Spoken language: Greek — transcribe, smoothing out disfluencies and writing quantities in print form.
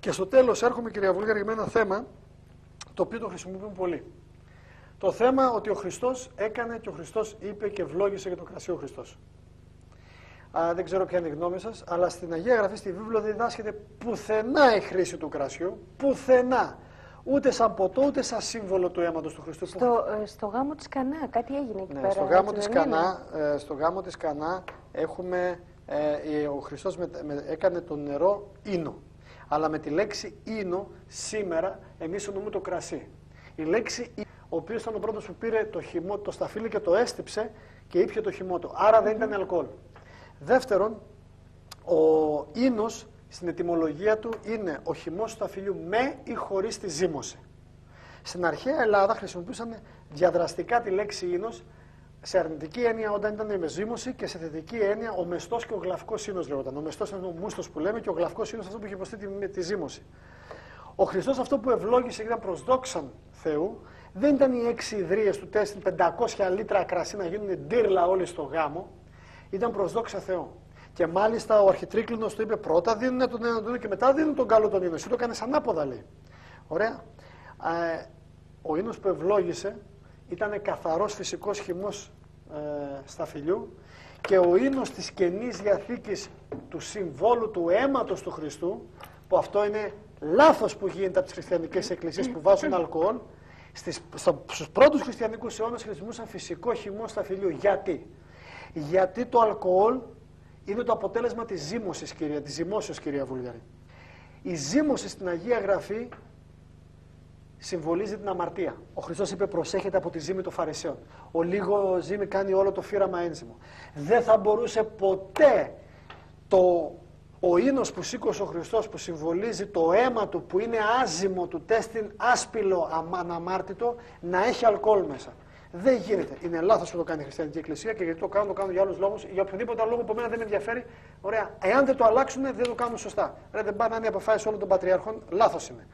Και στο τέλος έρχομαι, κυρία Βούλγαρη, με ένα θέμα το οποίο το χρησιμοποιούμε πολύ. Το θέμα ότι ο Χριστός έκανε και ο Χριστός είπε και ευλόγησε για το κρασί ο Χριστός. Δεν ξέρω ποια είναι η γνώμη σας, αλλά στην Αγία Γραφή, στη βίβλο, δεν διδάσκεται πουθενά η χρήση του κρασιού. Πουθενά. Ούτε σαν ποτό, ούτε σαν σύμβολο του αίματος του Χριστού. Στο γάμο της Κανά, κάτι έγινε εκεί πέρα. Στο γάμο της Κανά έχουμε, ο Χριστός έκανε το νερό ίνο. Αλλά με τη λέξη ίνο σήμερα εμείς εννοούμε το κρασί. Η λέξη ίνο, ο οποίος ήταν ο πρώτος που πήρε το σταφύλι και το έστυψε και ήπιε το χυμό του. Άρα δεν ήταν αλκοόλ. Δεύτερον, ο ίνος στην ετυμολογία του είναι ο χυμός του σταφυλιού με ή χωρίς τη ζύμωση. Στην αρχαία Ελλάδα χρησιμοποιούσαν διαδραστικά τη λέξη ίνος σε αρνητική έννοια όταν ήταν με ζύμωση και σε θετική έννοια ο μεστός και ο γλαυκός ίνος λέγονταν. Ο μεστός είναι ο μούστος που λέμε και ο γλαυκός ίνος αυτό που είχε υποστεί τη ζύμωση. Ο Χριστός αυτό που ευλόγησε ήταν προς δόξαν Θεού. Δεν ήταν οι 6 ιδρύες του τέστην 500 λίτρα κρασί να γίνουν ντύρλα όλοι στο γάμο. Ήταν προς δόξα Θεού. Και μάλιστα ο αρχιτρίκλινος του είπε πρώτα δίνουν τον ένα τον ίνο και μετά δίνουν τον καλό τον ίνο. Εσύ το κάνεις ανάποδα, λέει. Ωραία. Ο ίνος που ευλόγησε ήταν καθαρός φυσικός χυμός σταφυλιού και ο ίνος της Καινής Διαθήκης του συμβόλου του αίματος του Χριστού, που αυτό είναι λάθος που γίνεται από τις χριστιανικές εκκλησίες που βάζουν αλκοόλ, στους πρώτους χριστιανικούς αιώνες χρησιμοποιούσαν φυσικό χυμό σταφυλιού. Γιατί? Γιατί το αλκοόλ είναι το αποτέλεσμα της ζύμωσης, της ζυμώσεως, κυρία Βούλγαρη. Η ζύμωση στην Αγία Γραφή συμβολίζει την αμαρτία. Ο Χριστός είπε προσέχετε από τη ζύμη των Φαρισαίων. Ο λίγο ζύμη κάνει όλο το φύραμα ένζυμο. Δεν θα μπορούσε ποτέ ο ίνος που σήκωσε ο Χριστός που συμβολίζει το αίμα του που είναι άζυμο του τέστην άσπυλο αναμάρτητο να έχει αλκοόλ μέσα. Δεν γίνεται. Είναι λάθος που το κάνει η Χριστιανική Εκκλησία και γιατί το κάνουν για άλλους λόγους, για οποιοδήποτε λόγο που εμένα δεν με ενδιαφέρει. Ωραία. Εάν δεν το αλλάξουν, δεν το κάνουν σωστά. Δεν πάνε να είναι οι αποφάσεις όλων των πατριαρχών, λάθος είναι.